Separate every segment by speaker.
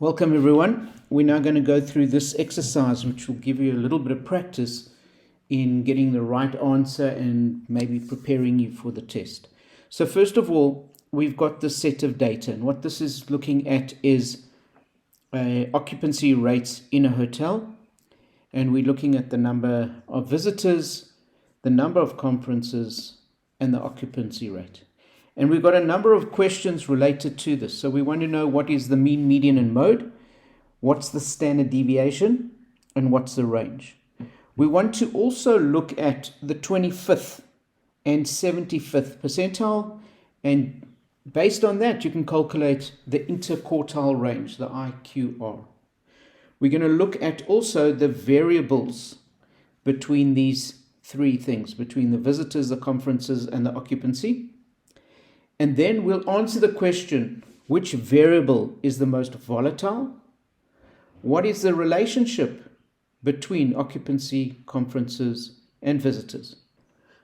Speaker 1: Welcome everyone. We're now going to go through this exercise which will give you a little bit of practice in getting the right answer and maybe preparing you for the test. So first of all, we've got this set of data, and what this is looking at is occupancy rates in a hotel, and we're looking at the number of visitors, the number of conferences, and the occupancy rate. And we've got a number of questions related to this. So we want to know what is the mean, median, and mode, what's the standard deviation, and what's the range. We want to also look at the 25th and 75th percentile, and based on that, you can calculate the interquartile range, the IQR. We're going to look at also the variables between these three things, between the visitors, the conferences, and the occupancy. And then we'll answer the question, which variable is the most volatile? What is the relationship between occupancy, conferences, and visitors?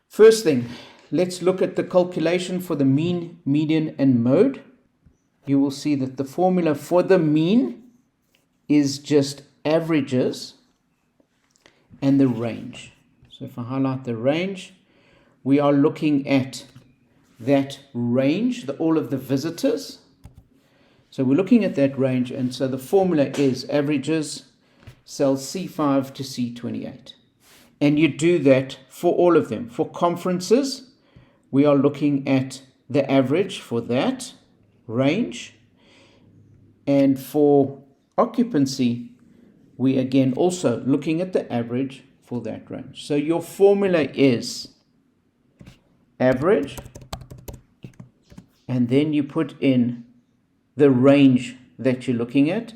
Speaker 1: First thing, let's look at the calculation for the mean, median, and mode. You will see that the formula for the mean is just averages and the range. So if I highlight the range, we are looking at that range, all of the visitors. So we're looking at that range, and so the formula is averages cells C5 to C28. And you do that for all of them. For conferences, we are looking at the average for that range. And for occupancy, we again also looking at the average for that range. So your formula is average, and then you put in the range that you're looking at.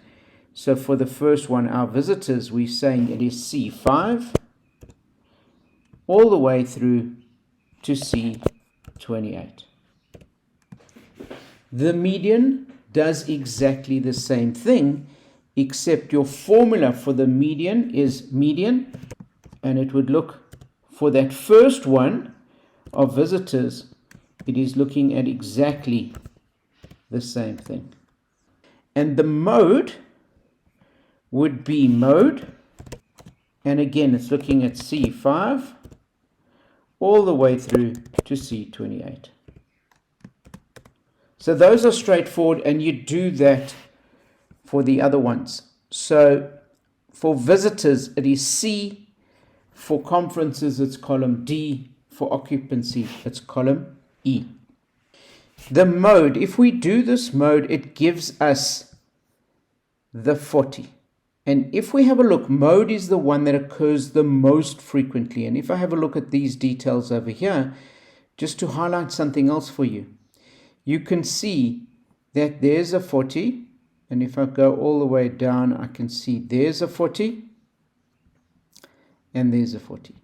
Speaker 1: So for the first one, our visitors, we're saying it is C5 all the way through to C28. The median does exactly the same thing, except your formula for the median is median, and it would look for that first one of visitors, it is looking at exactly the same thing. And the mode would be mode, and again it's looking at C5 all the way through to C28. So those are straightforward, and you do that for the other ones. So for visitors it is C, for conferences it's column D, for occupancy it's column E. The mode, if we do this mode, it gives us the 40. And if we have a look, mode is the one that occurs the most frequently. And if I have a look at these details over here, just to highlight something else for you, you can see that there's a 40. And if I go all the way down, I can see there's a 40 and there's a 40.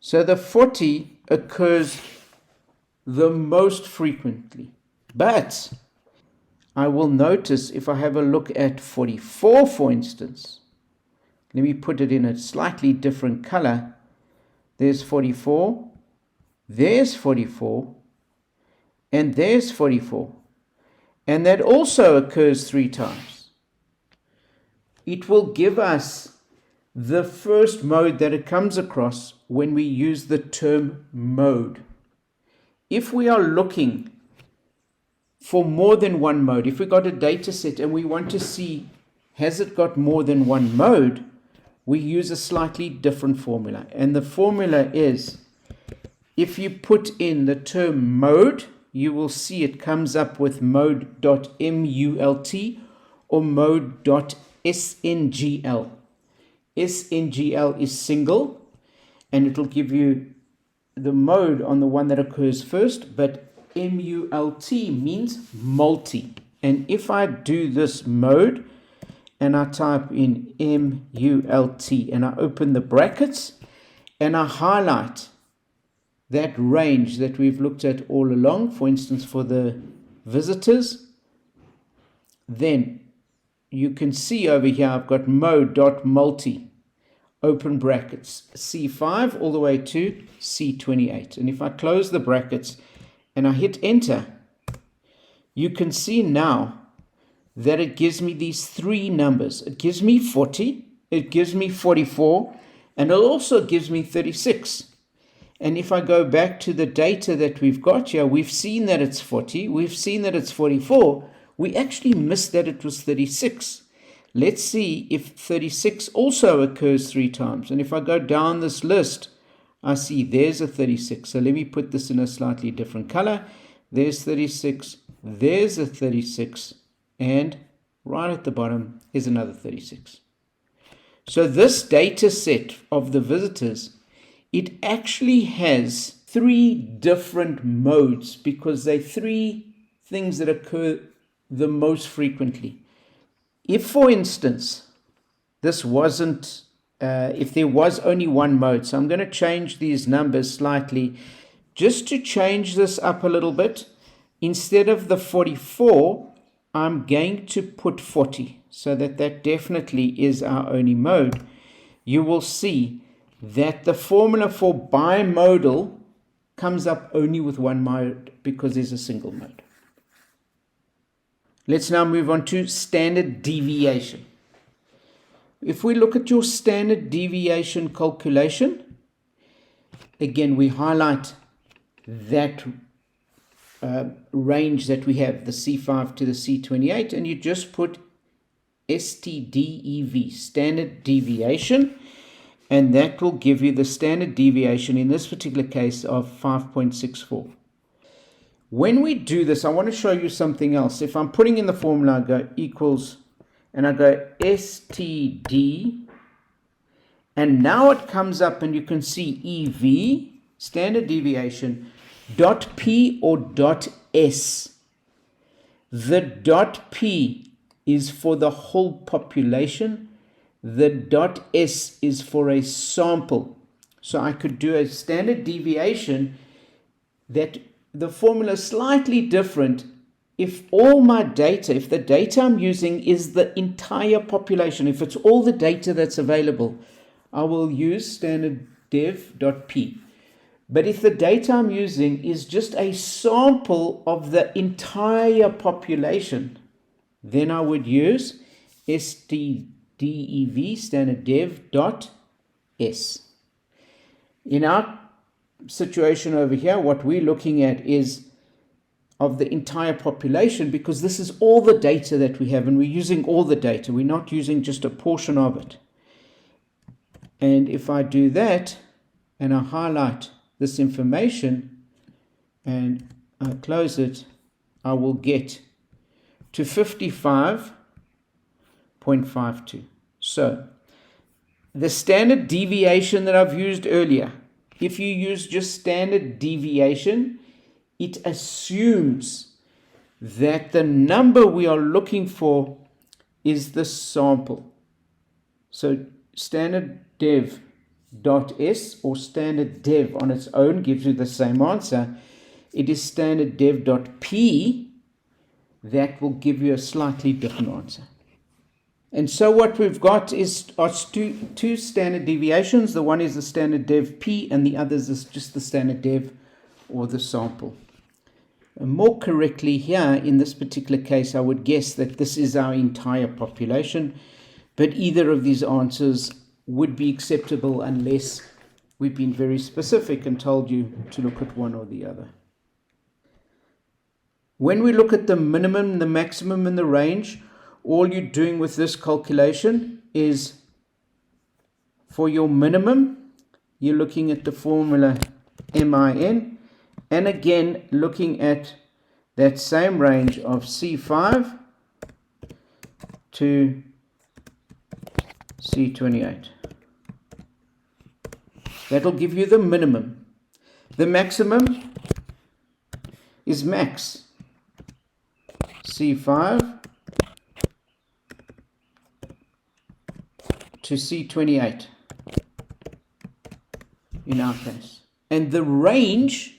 Speaker 1: So the 40 occurs the most frequently. But I will notice if I have a look at 44, for instance, let me put it in a slightly different color. There's 44, there's 44, and there's 44. And that also occurs 3 times. It will give us the first mode that it comes across when we use the term mode. If we are looking for more than one mode, if we got a data set and we want to see has it got more than one mode, we use a slightly different formula. And the formula is, if you put in the term mode, you will see it comes up with mode.mult or mode.sngl. SNGL is single, and it will give you the mode on the one that occurs first, but MULT means multi. And if I do this mode and I type in MULT and I open the brackets and I highlight that range that we've looked at all along, for instance for the visitors, then you can see over here I've got mode.multi, open brackets, C5 all the way to C28. And if I close the brackets and I hit enter, you can see now that it gives me these three numbers. It gives me 40, it gives me 44, and it also gives me 36. And if I go back to the data that we've got here, we've seen that it's 40, we've seen that it's 44, we actually missed that it was 36. Let's see if 36 also occurs 3 times. And if I go down this list, I see there's a 36. So let me put this in a slightly different color. There's 36, there's a 36, and right at the bottom is another 36. So this data set of the visitors, it actually has 3 different modes because they're 3 things that occur the most frequently. If, for instance, this wasn't, if there was only one mode, so I'm going to change these numbers slightly just to change this up a little bit. Instead of the 44, I'm going to put 40, so that definitely is our only mode. You will see that the formula for bimodal comes up only with one mode because there's a single mode. Let's now move on to standard deviation. If we look at your standard deviation calculation, again, we highlight that range that we have, the C5 to the C28, and you just put STDEV, standard deviation, and that will give you the standard deviation in this particular case of 5.64. When we do this, I want to show you something else. If I'm putting in the formula, I go equals, and I go STD, and now it comes up and you can see EV, standard deviation, dot P or dot S. The dot P is for the whole population. The dot S is for a sample. So I could do a standard deviation that the formula is slightly different if all my data, if the data I'm using is the entire population, if it's all the data that's available, I will use standard dev.p. But if the data I'm using is just a sample of the entire population, then I would use stdev, standard dev.s. In our situation over here, what we're looking at is of the entire population, because this is all the data that we have, and we're using all the data. We're not using just a portion of it. And if I do that, and I highlight this information, and I close it, I will get to 55.52. So, the standard deviation that I've used earlier, if you use just standard deviation, it assumes that the number we are looking for is the sample. So standard dev.s or standard dev on its own gives you the same answer. It is standard dev.p that will give you a slightly different answer. And so what we've got is two standard deviations. The one is the standard dev p, and the other is just the standard dev or the sample. And more correctly here, in this particular case, I would guess that this is our entire population, but either of these answers would be acceptable unless we've been very specific and told you to look at one or the other. When we look at the minimum, the maximum, and the range, all you're doing with this calculation is for your minimum, you're looking at the formula MIN, and again looking at that same range of C5 to C28. That'll give you the minimum. The maximum is max C5 to C28 in our case. And the range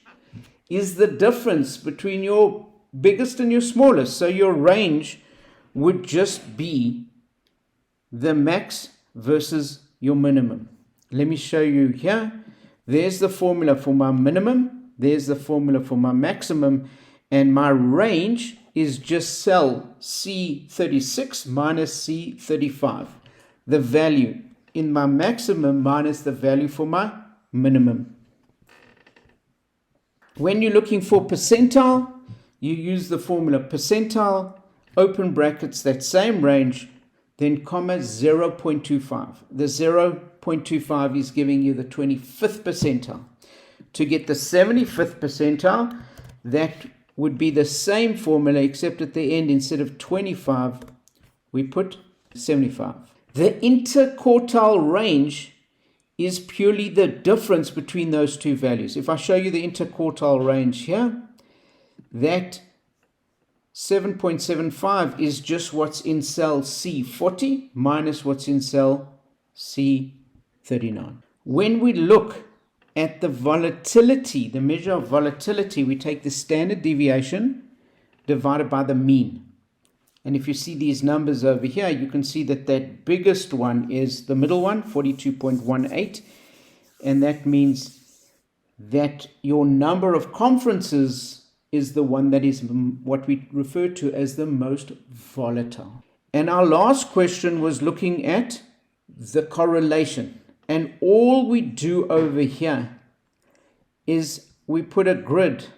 Speaker 1: is the difference between your biggest and your smallest. So your range would just be the max versus your minimum. Let me show you here. There's the formula for my minimum. There's the formula for my maximum. And my range is just cell C36 minus C35. The value in my maximum minus the value for my minimum. When you're looking for percentile, you use the formula percentile, open brackets, that same range, then comma 0.25. The 0.25 is giving you the 25th percentile. To get the 75th percentile, that would be the same formula, except at the end, instead of 25, we put 75. The interquartile range is purely the difference between those two values. If I show you the interquartile range here, that 7.75 is just what's in cell C40 minus what's in cell C39. When we look at the volatility, the measure of volatility, we take the standard deviation divided by the mean. And if you see these numbers over here, you can see that that biggest one is the middle one, 42.18. And that means that your number of conferences is the one that is what we refer to as the most volatile. And our last question was looking at the correlation. And all we do over here is we put a grid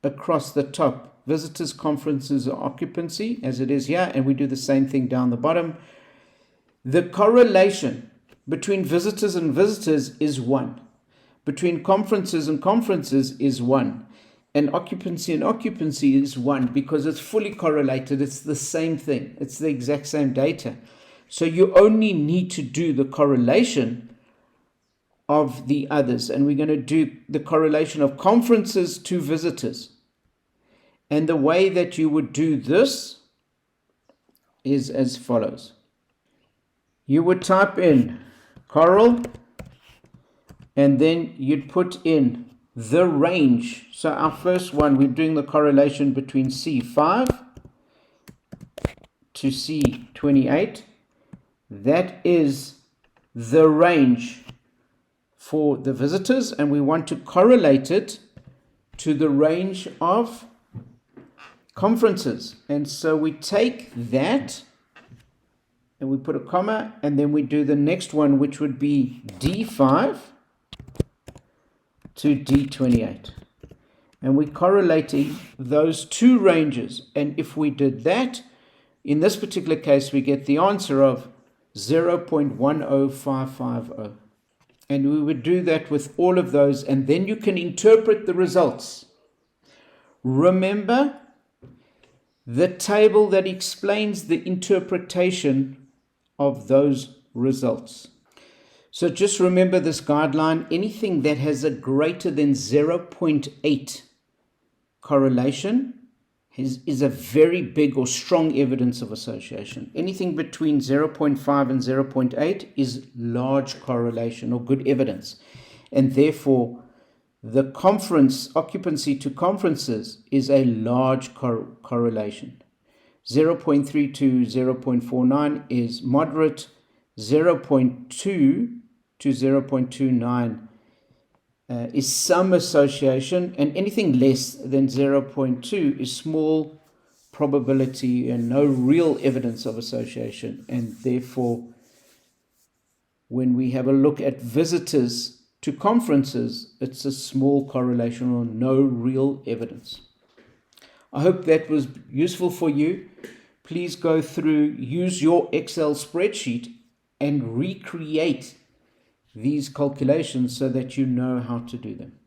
Speaker 1: across the top. Visitors, conferences, or occupancy, as it is here, and we do the same thing down the bottom. The correlation between visitors and visitors is 1. Between conferences and conferences is 1. And occupancy is 1 because it's fully correlated. It's the same thing. It's the exact same data. So you only need to do the correlation of the others. And we're going to do the correlation of conferences to visitors. And the way that you would do this is as follows. You would type in Coral, and then you'd put in the range. So our first one, we're doing the correlation between C5 to C28. That is the range for the visitors, and we want to correlate it to the range of conferences. And so we take that and we put a comma, and then we do the next one, which would be D5 to D28. And we're correlating those two ranges. And if we did that, in this particular case, we get the answer of 0.10550. And we would do that with all of those, and then you can interpret the results. Remember the table that explains the interpretation of those results. So just remember this guideline. Anything that has a greater than 0.8 correlation is a very big or strong evidence of association. Anything between 0.5 and 0.8 is large correlation or good evidence. And therefore, the conference occupancy to conferences is a large correlation. 0.3 to 0.49 is moderate. 0.2 to 0.29 is some association, and anything less than 0.2 is small probability and no real evidence of association. And therefore, when we have a look at visitors to conferences, it's a small correlation or no real evidence. I hope that was useful for you. Please go through, use your Excel spreadsheet and recreate these calculations so that you know how to do them.